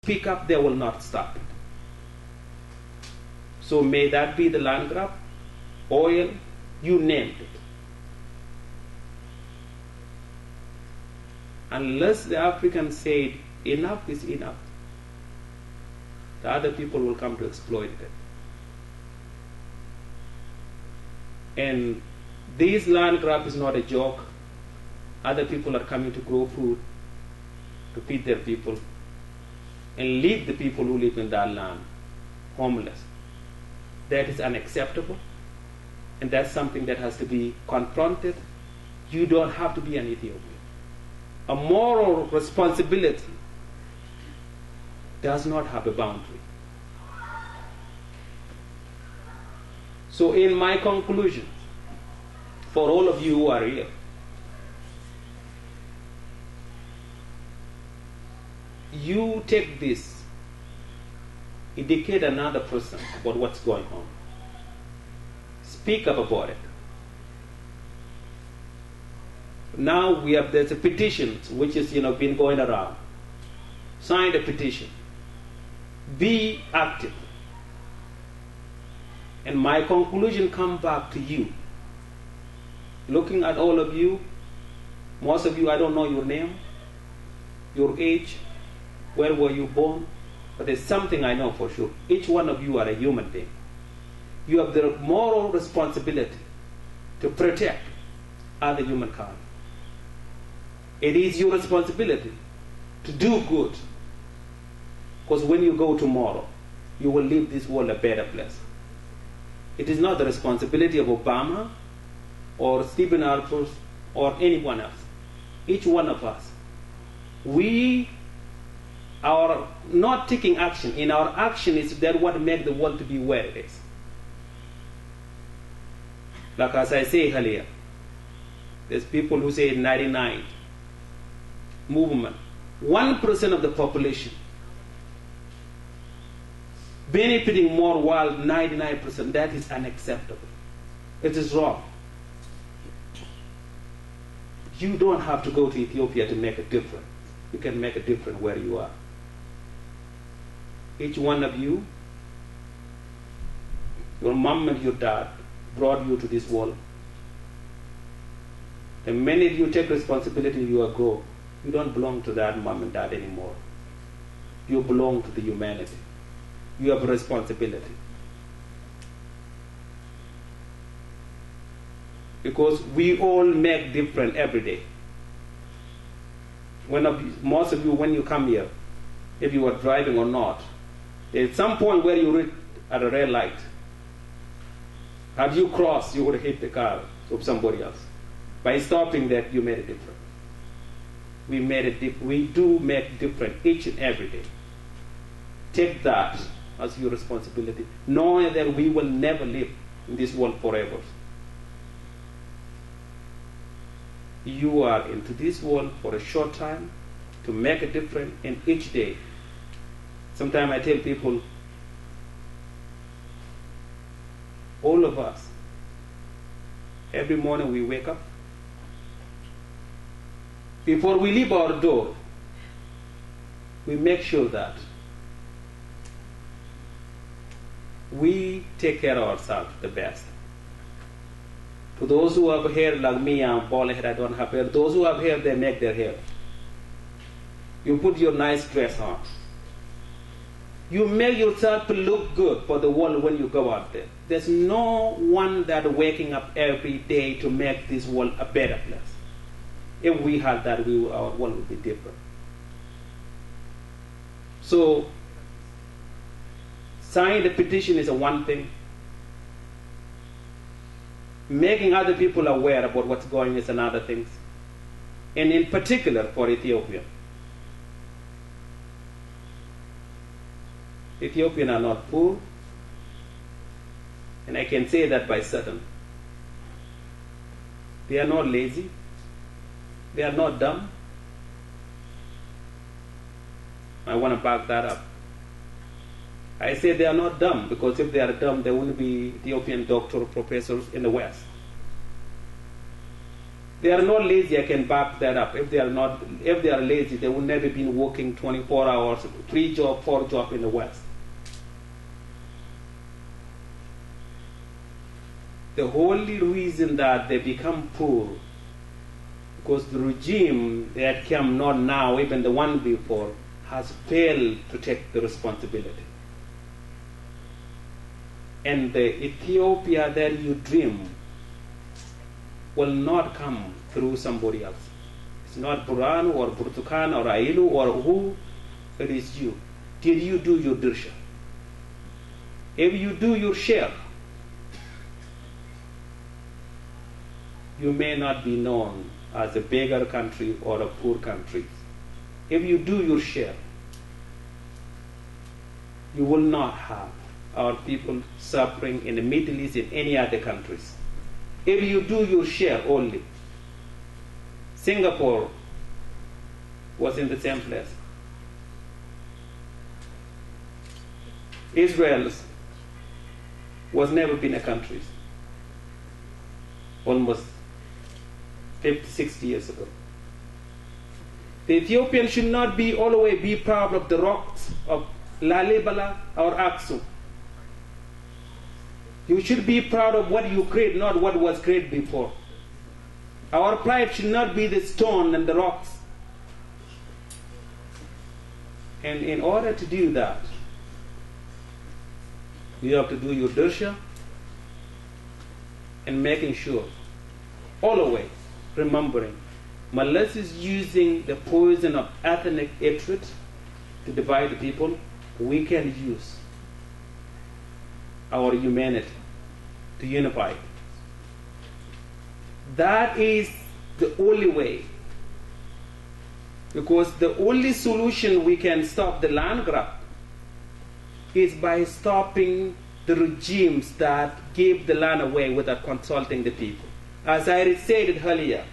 Speak up, they will not stop it. So may that be the land grab, oil, you named it. Unless the Africans said enough is enough, the other people will come to exploit it. And this land grab is not a joke. Other people are coming to grow food, to feed their people, and leave the people who live in that land homeless. That is unacceptable, and that's something that has to be confronted. You don't have to be an Ethiopian. A moral responsibility does not have a boundary. So in my conclusion, for all of you who are here, you take this, educate another person about what's going on. Speak up about it. Now there's a petition which is been going around. Sign the petition. Be active. And my conclusion comes back to you. Looking at all of you, most of you I don't know your name, your age, where were you born, but there's something I know for sure. Each one of you are a human being. You have the moral responsibility to protect other humankind. It is your responsibility to do good, because when you go tomorrow, you will leave this world a better place. It is not the responsibility of Obama or Stephen Harper or anyone else. Each one of us, we are not taking action. In our action is that what makes the world to be where it is. Like as I say earlier, there's people who say 99 movement, 1% of the population benefiting more while 99%, that is unacceptable. It is wrong. You don't have to go to Ethiopia to make a difference. You can make a difference where you are. Each one of you, your mom and your dad brought you to this world. The minute you take responsibility, you go. You don't belong to that mom and dad anymore. You belong to the humanity. You have a responsibility. Because we all make difference every day. Most of you, when you come here, if you are driving or not, there's some point where you reach at a red light. Had you crossed, you would hit the car of somebody else. By stopping that, you made a difference. We do make difference each and every day. Take that as your responsibility, knowing that we will never live in this world forever. You are into this world for a short time to make a difference in each day. Sometimes I tell people, all of us, every morning we wake up, before we leave our door, we make sure that we take care of ourselves the best. For those who have hair like me, I'm bald head, I don't have hair. Those who have hair, they make their hair. You put your nice dress on. You make yourself look good for the world when you go out there. There's no one that waking up every day to make this world a better place. If we had that, our world would be different. So, signing the petition is one thing. Making other people aware about what's going on is another thing. And in particular for Ethiopia. Ethiopians are not poor, and I can say that by certain. They are not lazy. They are not dumb. I want to back that up. I say they are not dumb, because if they are dumb, there wouldn't be Ethiopian doctors or professors in the West. They are not lazy, I can back that up. If they are lazy, they would never been working 24 hours, 3 jobs, 4 jobs in the West. The only reason that they become poor, because the regime that came not now, even the one before, has failed to take the responsibility. And the Ethiopia that you dream will not come through somebody else. It's not Buran or Burtukan or Ailu or who, it is you. Did you do your dirsha? If you do your share, you may not be known as a beggar country or a poor country. If you do your share, you will not have our people suffering in the Middle East and any other countries. If you do your share only, Singapore was in the same place. Israel was never been a country. Almost 50, 60 years ago. The Ethiopians should not be always be proud of the rocks of Lalibela or Aksum. You should be proud of what you create, not what was created before. Our pride should not be the stone and the rocks. And in order to do that, you have to do your dirsha and making sure, always remembering, unless is using the poison of ethnic hatred to divide the people, we can use our humanity to unify. That is the only way, because the only solution we can stop the land grab is by stopping the regimes that gave the land away without consulting the people. As I said it earlier,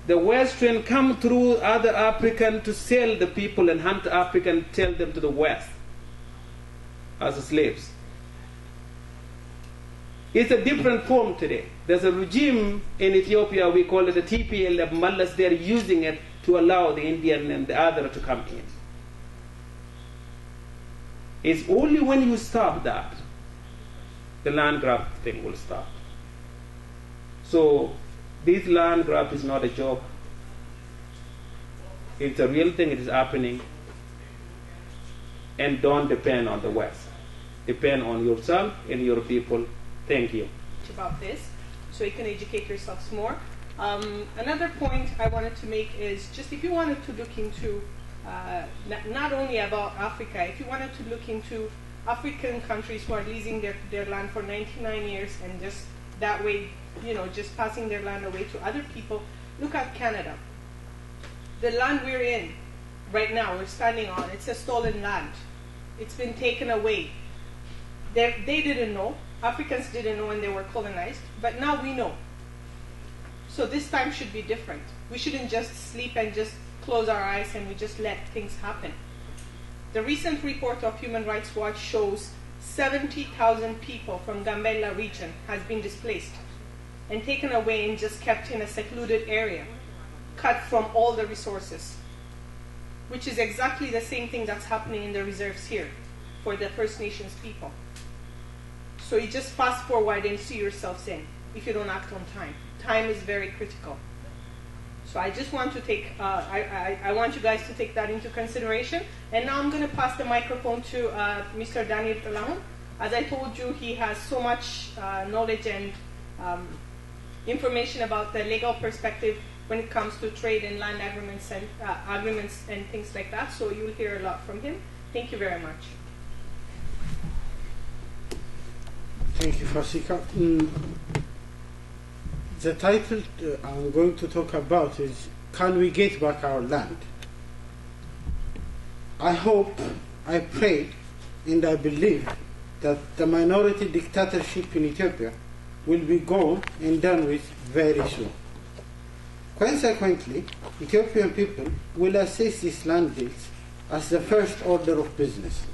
the Western come through other African to sell the people and hunt African, tell them to the West as slaves. It's a different form today. There's a regime in Ethiopia, we call it the TPLF Mallas, they're using it to allow the Indian and the other to come in. It's only when you stop that, the land grab thing will stop. So this land grab is not a joke. It's a real thing, it is happening. And don't depend on the West. Depend on yourself and your people. Thank you. About this, so you can educate yourselves more. Another point I wanted to make is just if you wanted to look into not only about Africa, if you wanted to look into African countries who are leasing their land for 99 years and just that way, just passing their land away to other people, look at Canada. The land we're in right now, we're standing on, it's a stolen land. It's been taken away. They didn't know. Africans didn't know when they were colonized, but now we know. So this time should be different. We shouldn't just sleep and just close our eyes and we just let things happen. The recent report of Human Rights Watch shows 70,000 people from Gambela region has been displaced and taken away and just kept in a secluded area, cut from all the resources, which is exactly the same thing that's happening in the reserves here for the First Nations people. So you just fast forward and see yourselves in if you don't act on time. Time is very critical. So I just want to take, I want you guys to take that into consideration. And now I'm going to pass the microphone to Mr. Daneil Tilahun. As I told you, he has so much knowledge and information about the legal perspective when it comes to trade and land agreements and things like that. So you'll hear a lot from him. Thank you very much. Thank you, Fasika. The title I'm going to talk about is, Can we get back our land? I hope, I pray, and I believe that the minority dictatorship in Ethiopia will be gone and done with very soon. Consequently, Ethiopian people will assess these land deals as the first order of business,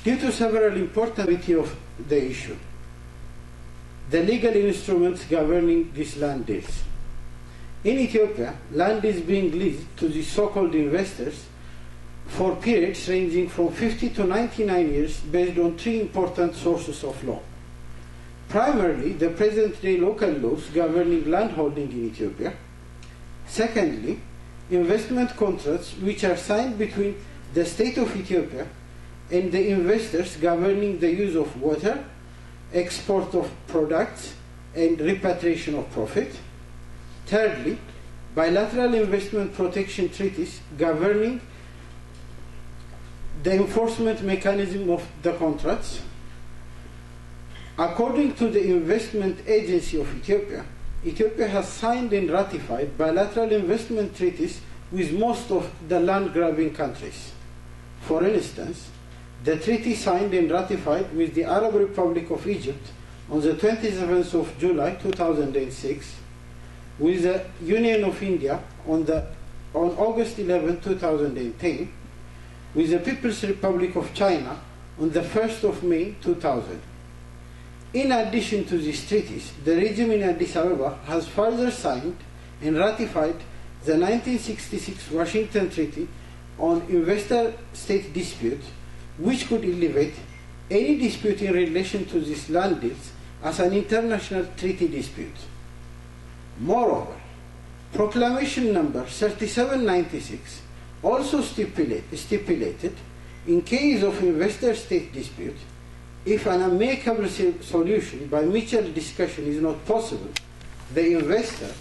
due to several importance of the issue. the legal instruments governing these land deals. In Ethiopia, land is being leased to the so-called investors for periods ranging from 50 to 99 years based on three important sources of law. Primarily, the present-day local laws governing landholding in Ethiopia. Secondly, investment contracts which are signed between the state of Ethiopia and the investors governing the use of water, export of products, and repatriation of profit. Thirdly, bilateral investment protection treaties governing the enforcement mechanism of the contracts. According to the Investment Agency of Ethiopia, Ethiopia has signed and ratified bilateral investment treaties with most of the land-grabbing countries. For instance, the treaty signed and ratified with the Arab Republic of Egypt on the 27th of July 2006, with the Union of India on August 11, 2010, with the People's Republic of China on the 1st of May 2000. In addition to these treaties, the regime in Addis Ababa has further signed and ratified the 1966 Washington Treaty on Investor-State Dispute, which could elevate any dispute in relation to these land deals as an international treaty dispute. Moreover, Proclamation number 3796 also stipulated, in case of investor-state dispute, if an amicable solution by mutual discussion is not possible, the investor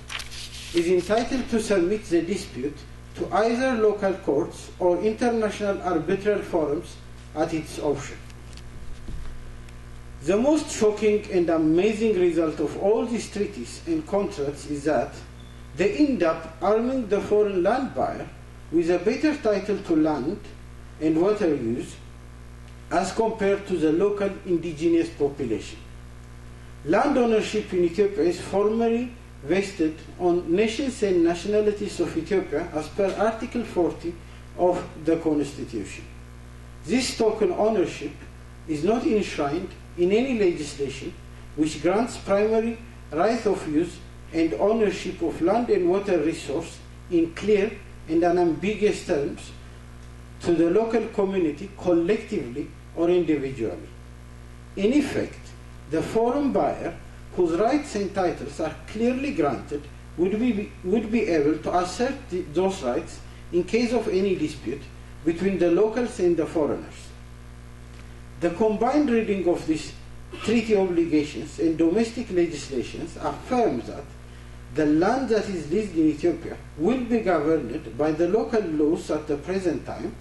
is entitled to submit the dispute to either local courts or international arbitral forums at its option. The most shocking and amazing result of all these treaties and contracts is that they end up arming the foreign land buyer with a better title to land and water use as compared to the local indigenous population. Land ownership in Ethiopia is formally vested on nations and nationalities of Ethiopia as per Article 40 of the Constitution. This token ownership is not enshrined in any legislation which grants primary right of use and ownership of land and water resource in clear and unambiguous terms to the local community collectively or individually. In effect, the foreign buyer, whose rights and titles are clearly granted, would be able to assert those rights in case of any dispute between the locals and the foreigners. The combined reading of these treaty obligations and domestic legislations affirms that the land that is leased in Ethiopia will be governed by the local laws at the present time